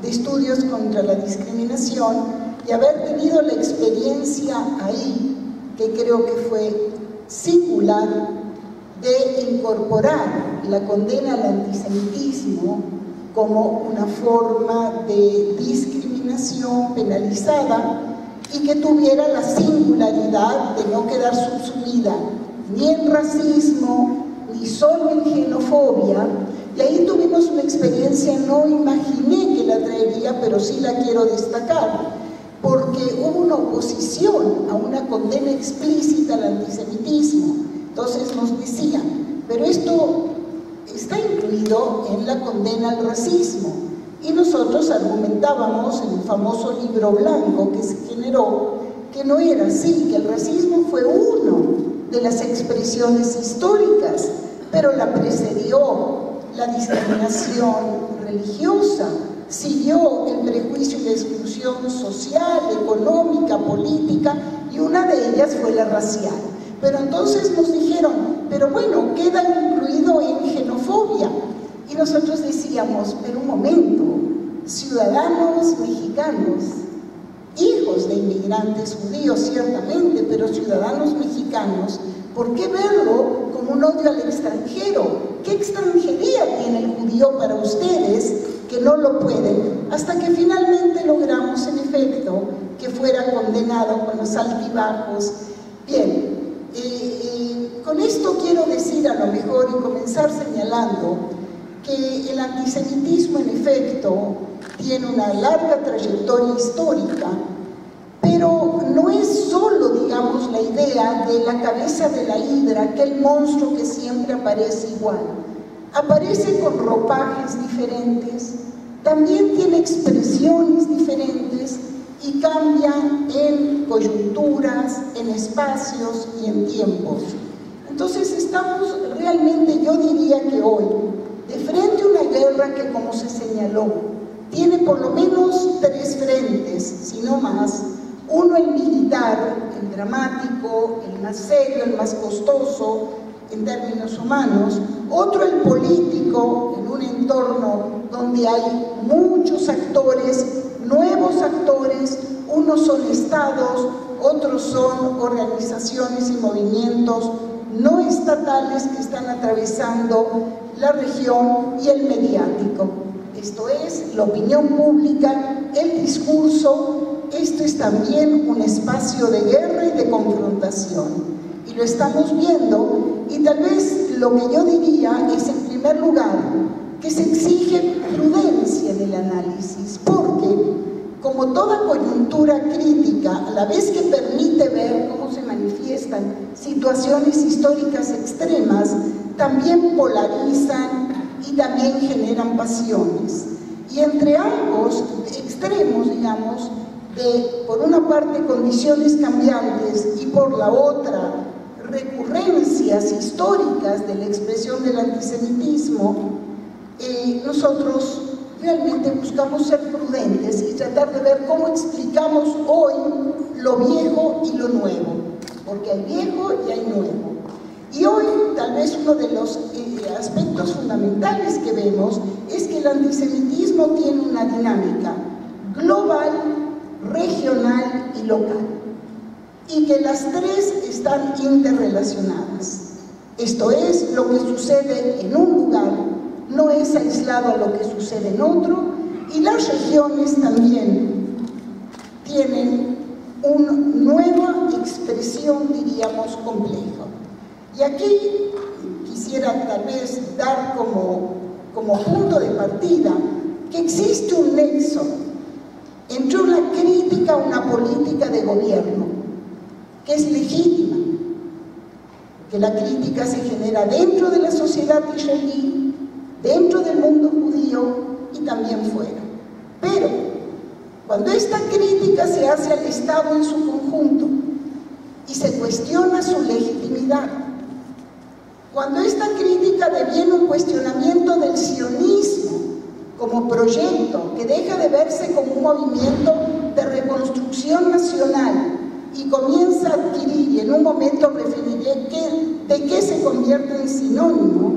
de Estudios contra la Discriminación y haber tenido la experiencia ahí, que creo que fue singular, de incorporar la condena al antisemitismo como una forma de discriminación penalizada y que tuviera la singularidad de no quedar subsumida ni en racismo, ni solo en xenofobia. Y ahí tuvimos una experiencia, no imaginé que la traería, pero sí la quiero destacar, porque hubo una oposición a una condena explícita al antisemitismo. Entonces nos decían, pero esto está incluido en la condena al racismo. Y nosotros argumentábamos en el famoso libro blanco que se generó que no era así, que el racismo fue uno de las expresiones históricas, pero la precedió la discriminación religiosa, siguió el prejuicio y la exclusión social, económica, política, y una de ellas fue la racial. Pero entonces nos dijeron, pero bueno, queda incluido en xenofobia. Y nosotros decíamos, pero un momento, ciudadanos mexicanos, hijos de inmigrantes judíos ciertamente, pero ciudadanos mexicanos, ¿por qué verlo como un odio al extranjero? ¿Qué extranjería tiene el judío para ustedes que no lo pueden? Hasta que finalmente logramos, en efecto, que fuera condenado con los altibajos. Bien, con esto quiero decir a lo mejor y comenzar señalando que el antisemitismo, en efecto, tiene una larga trayectoria histórica, pero no es solo, digamos, la idea de la cabeza de la hidra, aquel monstruo que siempre aparece igual. Aparece con ropajes diferentes, también tiene expresiones diferentes y cambia en coyunturas, en espacios y en tiempos. Entonces estamos realmente, yo diría que hoy, de frente a una guerra que, como se señaló, tiene por lo menos tres frentes, si no más. Uno, el militar, el dramático, el más serio, el más costoso en términos humanos. Otro, el político, en un entorno donde hay muchos actores, nuevos actores. Unos son estados, otros son organizaciones y movimientos no estatales que están atravesando la región, y el mediático. Esto es la opinión pública, el discurso. Esto es también un espacio de guerra y de confrontación, y lo estamos viendo. Y tal vez lo que yo diría es, en primer lugar, que se exige prudencia en el análisis, porque como toda coyuntura crítica, a la vez que permite ver cómo se manifiestan situaciones históricas extremas, también polarizan y también generan pasiones. Y entre ambos extremos, digamos, de por una parte condiciones cambiantes y por la otra recurrencias históricas de la expresión del antisemitismo, nosotros realmente buscamos ser prudentes y tratar de ver cómo explicamos hoy lo viejo y lo nuevo, porque hay viejo y hay nuevo. Y hoy tal vez uno de los aspectos fundamentales que vemos es que el antisemitismo tiene una dinámica global, regional y local, y que las tres están interrelacionadas. Esto es, lo que sucede en un lugar no es aislado a lo que sucede en otro, y las regiones también tienen una nueva expresión, diríamos, compleja. Y aquí quisiera tal vez dar como punto de partida que existe un nexo entre una crítica a una política de gobierno que es legítima, que la crítica se genera dentro de la sociedad israelí, dentro del mundo judío y también fuera. Pero cuando esta crítica se hace al Estado en su conjunto y se cuestiona su legitimidad, cuando esta crítica deviene un cuestionamiento del sionismo como proyecto que deja de verse como un movimiento de reconstrucción nacional y comienza a adquirir, y en un momento referiré de qué se convierte en sinónimo,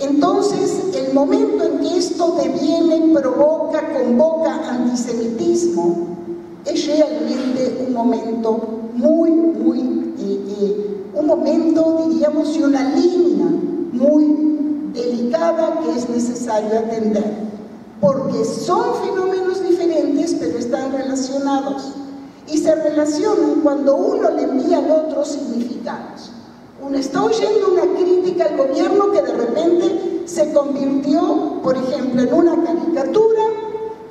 entonces el momento en que esto deviene, provoca convoca antisemitismo, es realmente un momento un momento, diríamos, y una línea muy delicada que es necesario atender, porque son fenómenos diferentes, pero están relacionados, y se relacionan cuando uno le envía al otro significados. Uno está oyendo una crítica al gobierno que de repente se convirtió, por ejemplo, en una caricatura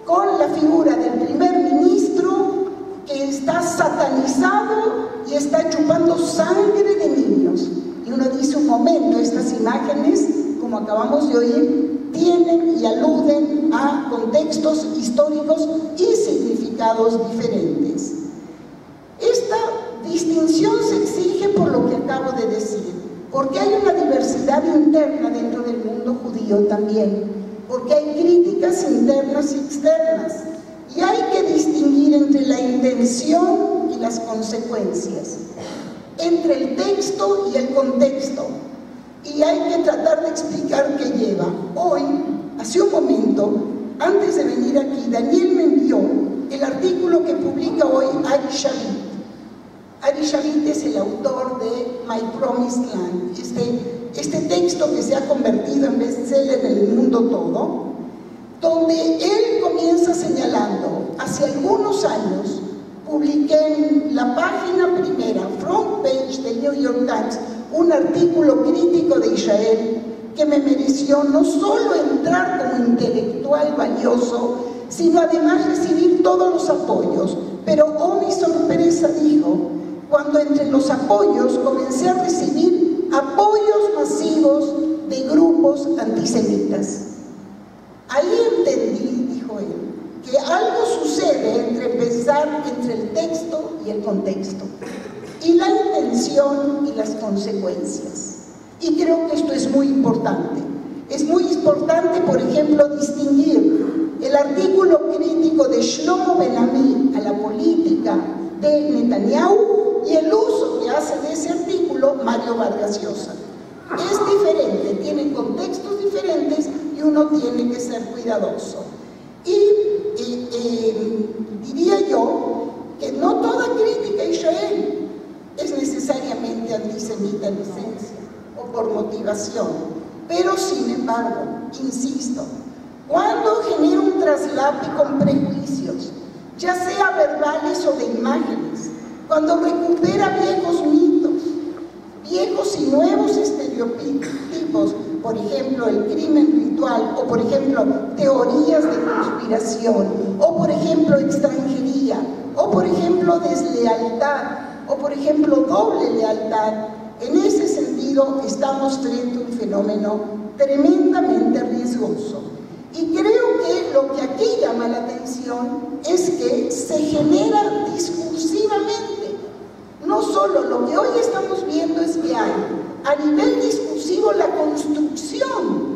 con la figura del primer ministro que está satanizado y está chupando sangre de niños. Y uno dice, un momento, estas imágenes, como acabamos de oír, tienen y aluden a contextos históricos y significados diferentes. Esta distinción se exige por lo que acabo de decir, porque hay una diversidad interna dentro del mundo judío también, porque hay críticas internas y externas, y hay que distinguir entre la intención y las consecuencias, entre el texto y el contexto, y hay que tratar de explicar qué lleva. Hoy, hace un momento, antes de venir aquí, Daniel me envió el artículo que publica hoy Ari Shavit. Ari Shavit es el autor de My Promised Land, este texto que se ha convertido en bestseller en el mundo todo, donde él comienza señalando, hace algunos años, publiqué en la página primera, front page del New York Times, un artículo crítico de Israel que me mereció no solo entrar como intelectual valioso, sino además recibir todos los apoyos. Pero, oh mi sorpresa, dijo, cuando entre los apoyos comencé a recibir apoyos masivos de grupos antisemitas. Ahí entendí, dijo él, que algo sucede entre el texto y el contexto, y la intención y las consecuencias. Y creo que esto es muy importante. Es muy importante, por ejemplo, distinguir el artículo crítico de Shlomo Ben-Ami a la política de Netanyahu y el uso que hace de ese artículo Mario Vargas Llosa. Es diferente, tienen contextos diferentes y uno tiene que ser cuidadoso. Y diría yo que no toda crítica a Israel es necesariamente antisemita en esencia o por motivación, pero sin embargo, insisto, cuando genera un traslape con prejuicios, ya sea verbales o de imágenes, cuando recupera viejos mitos, viejos y nuevos estereotipos, por ejemplo, el crimen ritual, o por ejemplo, teorías de conspiración, o por ejemplo, extranjería, o por ejemplo, deslealtad, o por ejemplo, doble lealtad. En ese sentido, estamos frente a un fenómeno tremendamente riesgoso. Y creo que lo que aquí llama la atención es que se genera discursivamente. No solo lo que hoy estamos viendo es que hay a nivel discursivo la construcción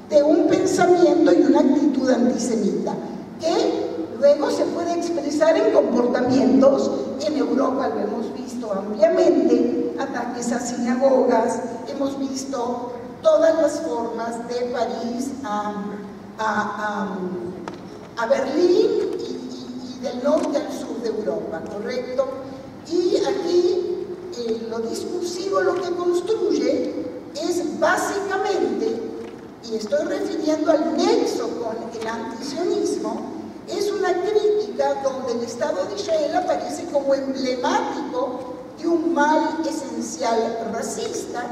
de un pensamiento y una actitud antisemita que luego se puede expresar en comportamientos. En Europa lo hemos visto ampliamente, ataques a sinagogas, hemos visto todas las formas de París a Berlín y del norte al sur de Europa, ¿correcto? Y aquí lo discursivo lo que construye es básicamente, y estoy refiriendo al nexo con el antisionismo, es una crítica donde el Estado de Israel aparece como emblemático de un mal esencial racista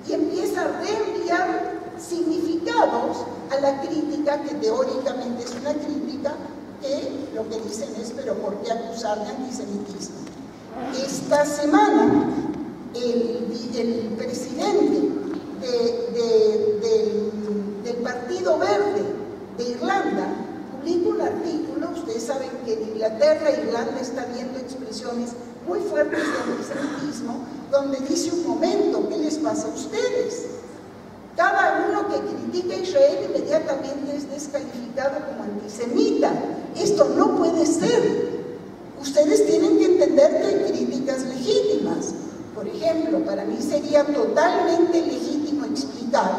y empieza a reenviar significados a la crítica que teóricamente es una crítica que lo que dicen es, pero ¿por qué acusar de antisemitismo? Esta semana el presidente del Partido Verde de Irlanda publica un artículo. Ustedes saben que en Inglaterra e Irlanda está viendo expresiones muy fuertes de antisemitismo, donde dice, un momento, ¿qué les pasa a ustedes? Cada uno que critica a Israel inmediatamente es descalificado como antisemita. Esto no puede ser. Ustedes tienen que entender que hay críticas legítimas. Por ejemplo, para mí sería totalmente legítimo explicar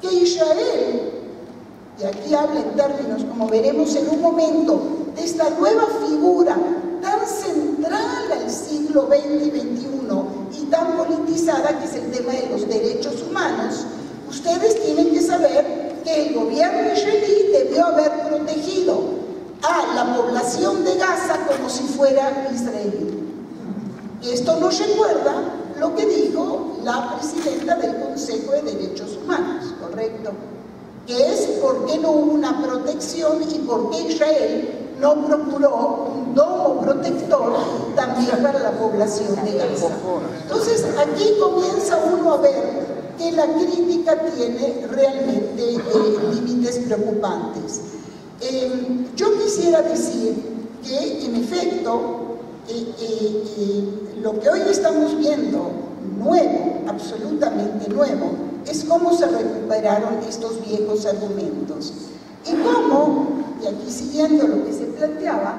que Israel y aquí habla en términos, como veremos en un momento, de esta nueva figura tan central al siglo XX y XXI y tan politizada, que es el tema de los derechos humanos, ustedes tienen que saber que el gobierno israelí debió haber protegido a la población de Gaza como si fuera israelí. Esto nos recuerda lo que dijo la presidenta del Consejo de Derechos Humanos, ¿correcto? Que es por qué no hubo una protección y por qué Israel no procuró un domo protector también para la población de Gaza. Entonces, aquí comienza uno a ver que la crítica tiene realmente límites preocupantes. Yo quisiera decir que, en efecto, lo que hoy estamos viendo, nuevo, absolutamente nuevo, es cómo se recuperaron estos viejos argumentos. Y cómo, y aquí siguiendo lo que se planteaba,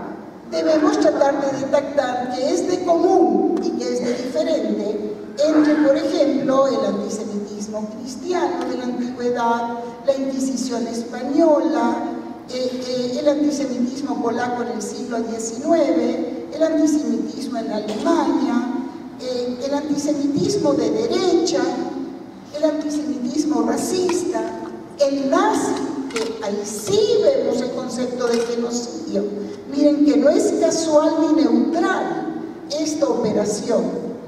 debemos tratar de detectar qué es de común y qué es de diferente entre, por ejemplo, el antisemitismo cristiano de la antigüedad, la Inquisición española, el antisemitismo polaco en el siglo XIX, el antisemitismo en Alemania, el antisemitismo de derecha, el antisemitismo racista, el nazi, que ahí sí vemos el concepto de genocidio. Miren que no es casual ni neutral esta operación,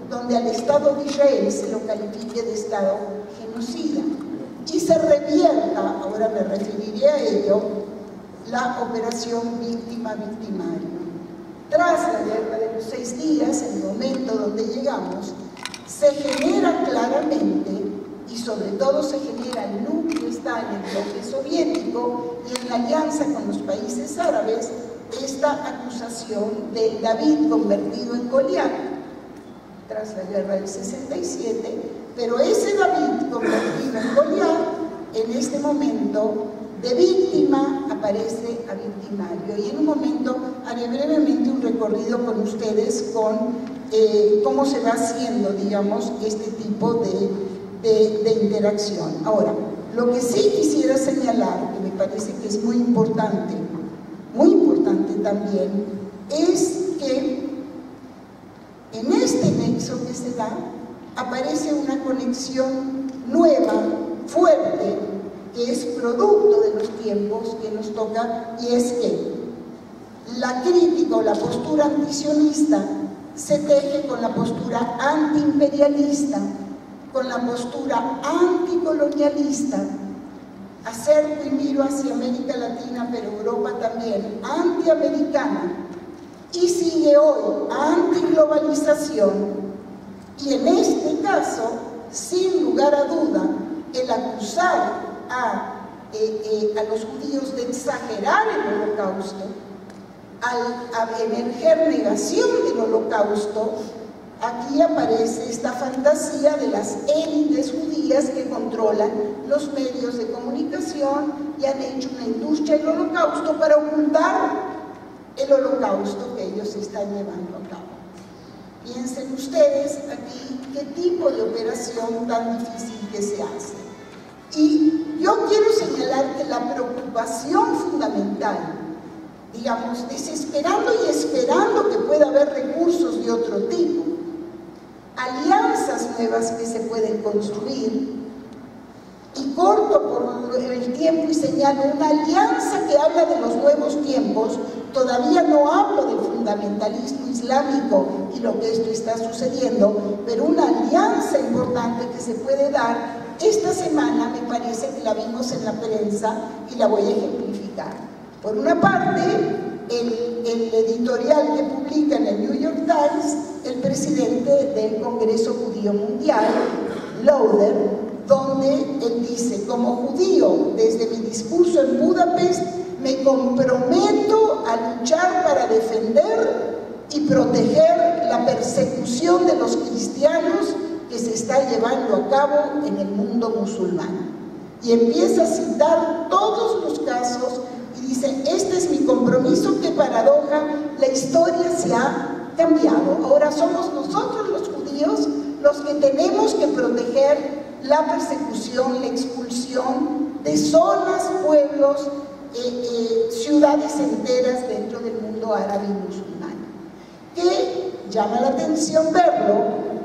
donde al Estado de Israel se lo califique de Estado genocida y se revierta, ahora me referiré a ello, la operación víctima-victimario. Tras la guerra de los 6 días, en el momento donde llegamos, se genera claramente, y sobre todo se genera el núcleo está en el bloque soviético y en la alianza con los países árabes, esta acusación de David convertido en Goliat, tras la guerra del 67, pero ese David convertido en Goliat, en este momento, de víctima aparece a victimario. Y en un momento haré brevemente un recorrido con ustedes con cómo se va haciendo, digamos, este tipo de interacción. Ahora, lo que sí quisiera señalar, que me parece que es muy importante también, es que en este nexo que se da, aparece una conexión nueva, fuerte, que es producto de los tiempos que nos toca, y es que la crítica o la postura antisionista se teje con la postura antiimperialista, con la postura anticolonialista. Acerco y miro hacia América Latina, pero Europa también, antiamericana, y sigue hoy antiglobalización, y en este caso, sin lugar a duda, el acusar a los judíos de exagerar el holocausto, al emerger negación del holocausto, aquí aparece esta fantasía de las élites judías que controlan los medios de comunicación y han hecho una industria del holocausto para ocultar el holocausto que ellos están llevando a cabo. Piensen ustedes aquí qué tipo de operación tan difícil que se hace. Y yo quiero señalar que la preocupación fundamental, digamos, desesperando y esperando que pueda haber recursos de otro tipo, alianzas nuevas que se pueden construir, y corto por el tiempo y señalo una alianza que habla de los nuevos tiempos. Todavía no hablo del fundamentalismo islámico y lo que esto está sucediendo, pero una alianza importante que se puede dar esta semana, me parece que la vimos en la prensa y la voy a ejemplificar. Por una parte, el editorial que publica en el New York Times el presidente del Congreso Judío Mundial, Lauder, donde él dice: como judío, desde mi discurso en Budapest, me comprometo a luchar para defender y proteger la persecución de los cristianos que se está llevando a cabo en el mundo musulmán. Y empieza a citar todos los casos y dice: este es mi compromiso, qué paradoja, la historia se ha cambiado. Ahora somos nosotros los judíos los que tenemos que proteger la persecución, la expulsión de zonas, pueblos, ciudades enteras dentro del mundo árabe y musulmán. Que llama la atención verlo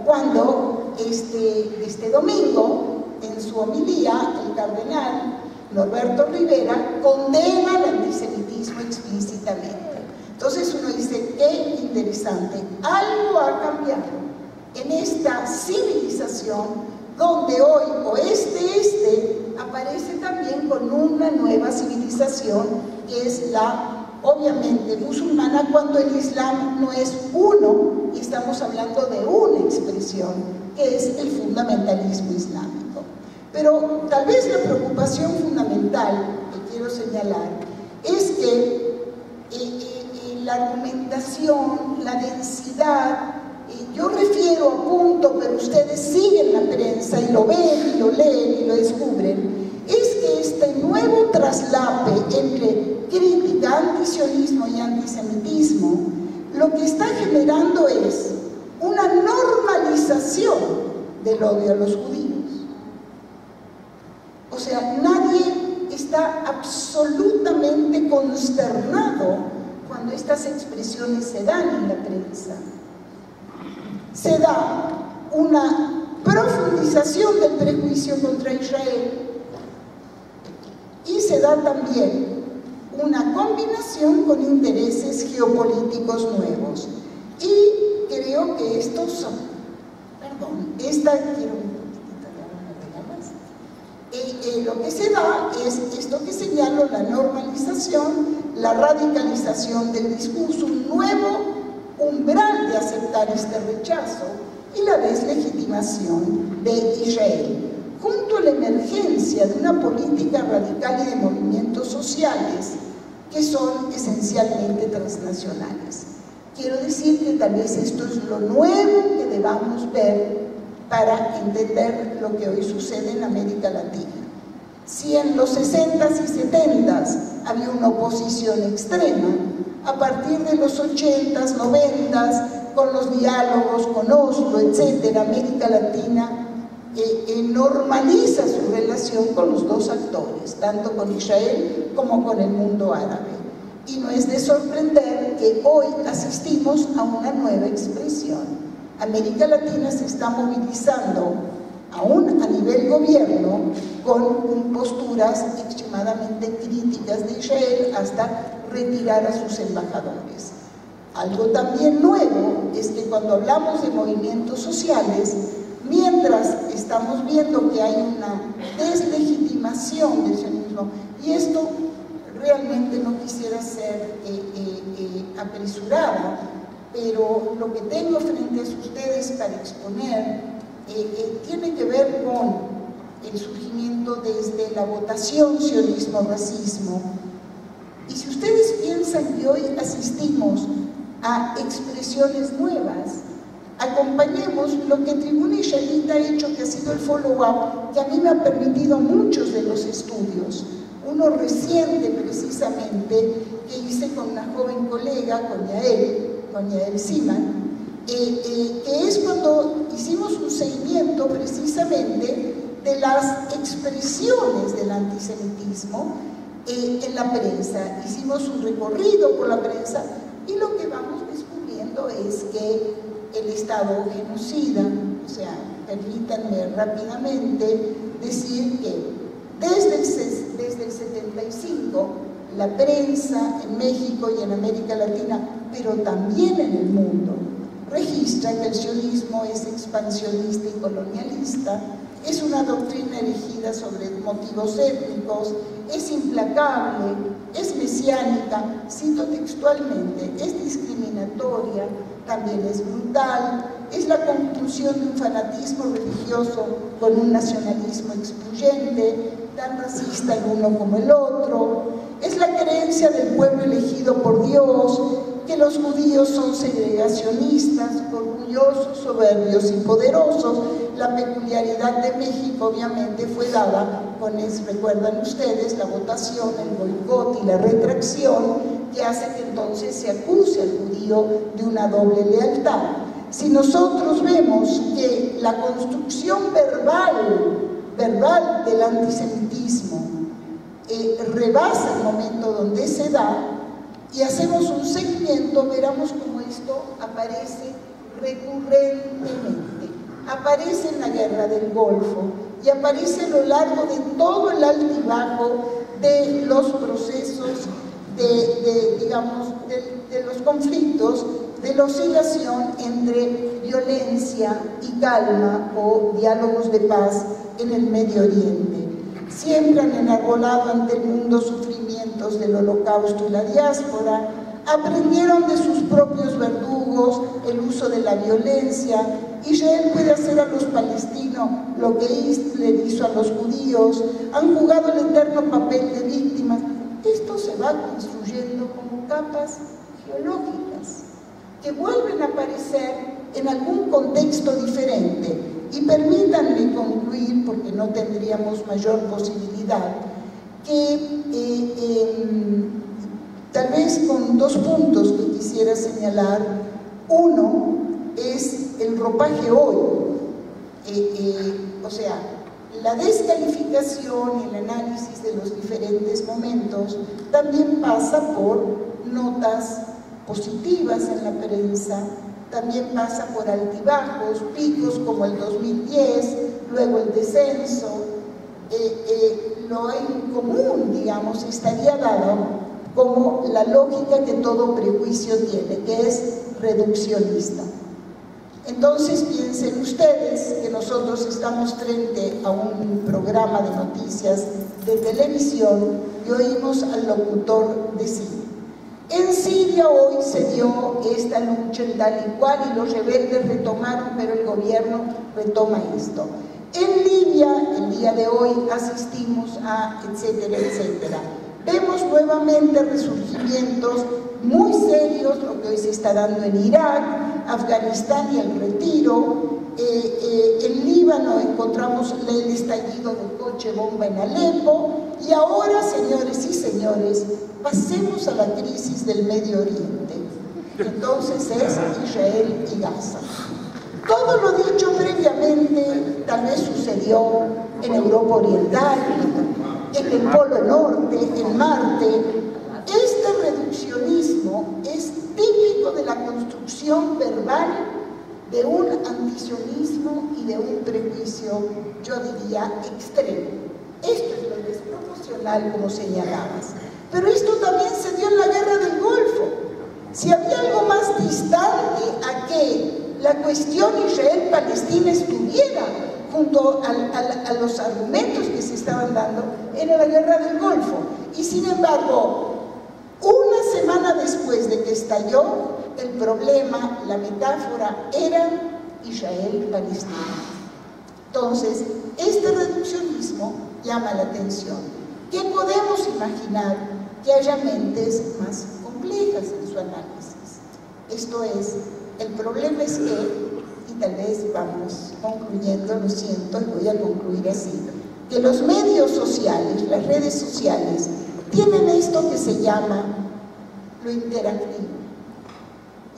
cuando este domingo, en su homilía, el cardenal Norberto Rivera condena el antisemitismo explícitamente. Entonces uno dice, qué interesante, algo ha cambiado en esta civilización donde hoy oeste-este aparece también con una nueva civilización que es la, obviamente, musulmana, cuando el Islam no es uno, y estamos hablando de una expresión, que es el fundamentalismo islámico. Pero tal vez la preocupación fundamental que quiero señalar es que la argumentación, la densidad, yo refiero a punto, pero ustedes siguen la prensa y lo ven y lo leen y lo descubren, es que este nuevo traslape entre crítica, antisionismo y antisemitismo, lo que está generando es una normalización del odio a los judíos. O sea, nadie está absolutamente consternado cuando estas expresiones se dan en la prensa. Se da una profundización del prejuicio contra Israel y se da también una combinación con intereses geopolíticos nuevos. Y creo que estos son, lo que se da es esto que señalo, la normalización, la radicalización del discurso, un nuevo umbral de aceptar este rechazo y la deslegitimación de Israel, junto a la emergencia de una política radical y de movimientos sociales que son esencialmente transnacionales. Quiero decir que tal vez esto es lo nuevo que debamos ver para entender lo que hoy sucede en América Latina. Si en los 60s y 70s había una oposición extrema, a partir de los 80s, 90s, con los diálogos, con Oslo, etc., América Latina normaliza su relación con los dos actores, tanto con Israel como con el mundo árabe. Y no es de sorprender que hoy asistimos a una nueva expresión. América Latina se está movilizando, aún a nivel gobierno, con posturas extremadamente críticas de Israel hasta retirar a sus embajadores. Algo también nuevo es que cuando hablamos de movimientos sociales, mientras estamos viendo que hay una deslegitimación del sionismo, y esto realmente no quisiera ser apresurada, pero lo que tengo frente a ustedes para exponer tiene que ver con el surgimiento desde la votación sionismo-racismo. Y si ustedes piensan que hoy asistimos a expresiones nuevas, acompañemos lo que Tribuna Israelita ha hecho, que ha sido el follow-up, que a mí me ha permitido muchos de los estudios. Uno reciente, precisamente, que hice con una joven colega, con Yael Siman, que es cuando hicimos un seguimiento precisamente de las expresiones del antisemitismo en la prensa. Hicimos un recorrido por la prensa y lo que vamos descubriendo es que el Estado genocida, o sea, permítanme rápidamente decir que desde el 75 la prensa en México y en América Latina, pero también en el mundo, registra que el sionismo es expansionista y colonialista, es una doctrina erigida sobre motivos étnicos, es implacable, es mesiánica, cito textualmente, es discriminatoria, también es brutal, es la conclusión de un fanatismo religioso con un nacionalismo excluyente, tan racista el uno como el otro, es la creencia del pueblo elegido por Dios, que los judíos son segregacionistas, orgullosos, soberbios y poderosos. La peculiaridad de México obviamente fue dada con, recuerdan ustedes, la votación, el boicot y la retracción, que hace que entonces se acuse al judío de una doble lealtad. Si nosotros vemos que la construcción verbal del antisemitismo rebasa el momento donde se da y hacemos un seguimiento, veremos cómo esto aparece recurrentemente. Aparece en la Guerra del Golfo y aparece a lo largo de todo el altibajo de los procesos de los conflictos, de la oscilación entre violencia y calma o diálogos de paz en el Medio Oriente. Siempre han enarbolado ante el mundo sufrimientos del Holocausto y la diáspora, aprendieron de sus propios verdugos el uso de la violencia. Israel puede hacer a los palestinos lo que Hitler hizo a los judíos, han jugado el eterno papel de víctimas. Esto se va construyendo como capas geológicas que vuelven a aparecer en algún contexto diferente. Y permítanme concluir, porque no tendríamos mayor posibilidad, que tal vez con dos puntos que quisiera señalar. Uno es el ropaje hoy, o sea, la descalificación y el análisis de los diferentes momentos también pasa por notas positivas en la prensa, también pasa por altibajos, picos como el 2010, luego el descenso. Lo en común, digamos, estaría dado como la lógica que todo prejuicio tiene, que es reduccionista. Entonces piensen ustedes que nosotros estamos frente a un programa de noticias de televisión y oímos al locutor decir: en Siria hoy se dio esta lucha en tal y cual y los rebeldes retomaron, pero el gobierno retoma esto. En Libia, el día de hoy, asistimos a etcétera, etcétera. Vemos nuevamente resurgimientos muy serios, lo que hoy se está dando en Irak, Afganistán y el retiro. En Líbano encontramos el estallido del coche bomba en Alepo. Y ahora, señores y señores, pasemos a la crisis del Medio Oriente. Entonces es Israel y Gaza. Todo lo dicho previamente tal vez sucedió en Europa Oriental, en el Polo Norte, en Marte. Este reduccionismo es típico de la construcción verbal de un antisionismo y de un prejuicio, yo diría, extremo. Esto es lo desproporcional, como señalabas. Pero esto también se dio en la Guerra del Golfo. Si había algo más distante a que la cuestión Israel-Palestina estuviera junto a los argumentos que se estaban dando, era la Guerra del Golfo. Y sin embargo, una semana después de que estalló, el problema, la metáfora, era Israel-Palestina. Entonces, este reduccionismo llama la atención. ¿Qué podemos imaginar? Que haya mentes más complejas en su análisis. Esto es, el problema es que, y tal vez vamos concluyendo, lo siento, y voy a concluir así, que los medios sociales, las redes sociales, tienen esto que se llama lo interactivo.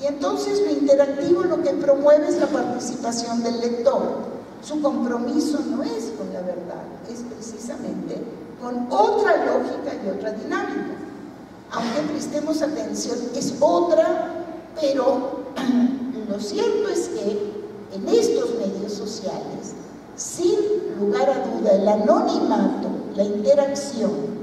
Y entonces lo interactivo lo que promueve es la participación del lector. Su compromiso no es con la verdad, es precisamente con otra lógica y otra dinámica. Aunque prestemos atención, es otra, pero lo cierto es que en estos medios sociales, sin lugar a duda, el anonimato, la interacción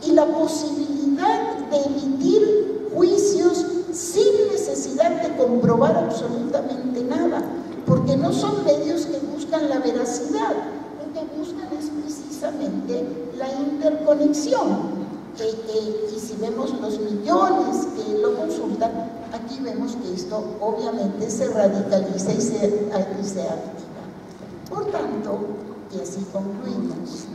y la posibilidad de emitir juicios sin necesidad de comprobar absolutamente nada, porque no son medios que buscan la veracidad, lo que buscan es precisamente la interconexión. Y si vemos los millones que lo consultan, aquí vemos que esto obviamente se radicaliza y se activa. Por tanto, y así concluimos,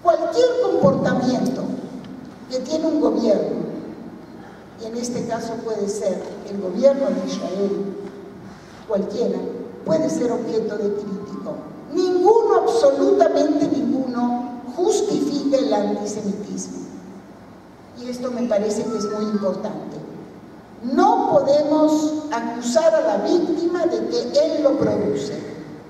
cualquier comportamiento que tiene un gobierno, y en este caso puede ser el gobierno de Israel, cualquiera, puede ser objeto de crítico. Ninguno, absolutamente ninguno, justifica el antisemitismo. Y esto me parece que es muy importante. No podemos acusar a la víctima de que él lo produce.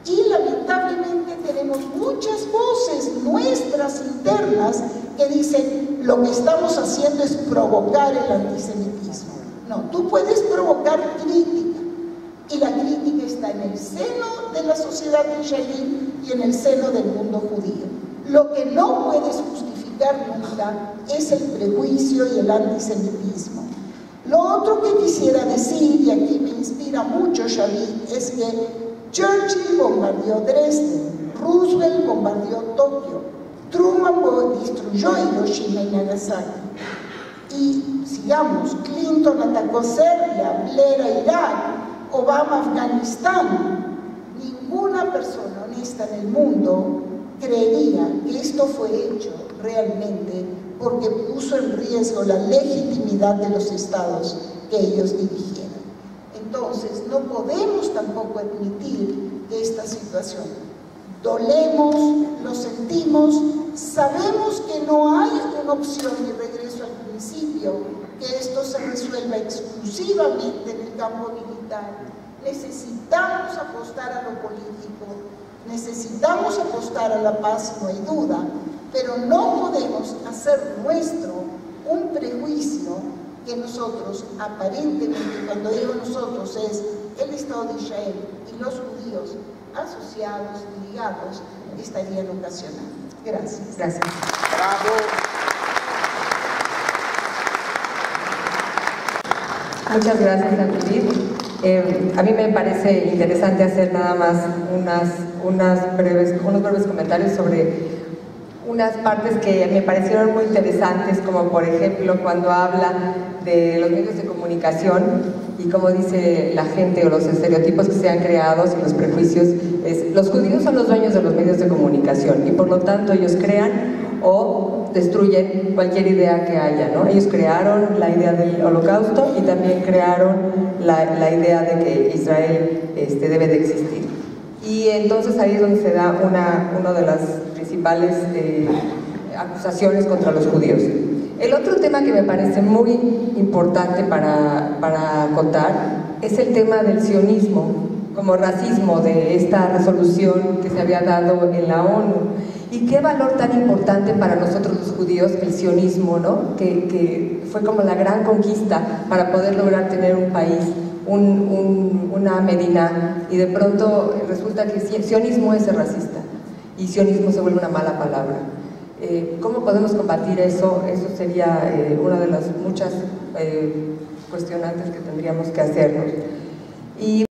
Y lamentablemente tenemos muchas voces nuestras internas que dicen lo que estamos haciendo es provocar el antisemitismo. No, tú puedes provocar crítica, y la crítica está en el seno de la sociedad israelí y en el seno del mundo judío. Lo que no puedes justificar nunca es el prejuicio y el antisemitismo. Lo otro que quisiera decir, y aquí me inspira mucho Shavit, es que Churchill bombardeó Dresden, Roosevelt bombardeó Tokio, Truman destruyó Hiroshima y Nagasaki. Y sigamos, Clinton atacó Serbia, Blair a Irak, Obama Afganistán. Ninguna persona honesta en el mundo creería que esto fue hecho realmente porque puso en riesgo la legitimidad de los estados que ellos dirigieron. Entonces, no podemos tampoco admitir que esta situación, dolemos, lo sentimos, sabemos que no hay una opción y regreso al principio, que esto se resuelva exclusivamente en el campo militar. Necesitamos apostar a lo político, necesitamos apostar a la paz, no hay duda, pero no podemos hacer nuestro un prejuicio que nosotros, aparentemente, cuando digo nosotros, es el Estado de Israel y los judíos asociados y ligados, estarían ocasionando. Gracias. Gracias. Bravo. Muchas gracias, Judith. A mí me parece interesante hacer nada más unos breves comentarios sobre unas partes que me parecieron muy interesantes, como por ejemplo cuando habla de los medios de comunicación y como dice la gente o los estereotipos que se han creado y los prejuicios. Los judíos son los dueños de los medios de comunicación y por lo tanto ellos crean o destruyen cualquier idea que haya, ¿no? Ellos crearon la idea del holocausto y también crearon la idea de que Israel debe de existir. Y entonces ahí es donde se da una de las principales acusaciones contra los judíos. El otro tema que me parece muy importante para contar es el tema del sionismo como racismo, de esta resolución que se había dado en la ONU. Y qué valor tan importante para nosotros los judíos el sionismo, ¿no? Que fue como la gran conquista para poder lograr tener un país, una Medina, y de pronto resulta que sionismo es racista y sionismo se vuelve una mala palabra. ¿Cómo podemos combatir eso? Eso sería una de las muchas cuestionantes que tendríamos que hacernos. Y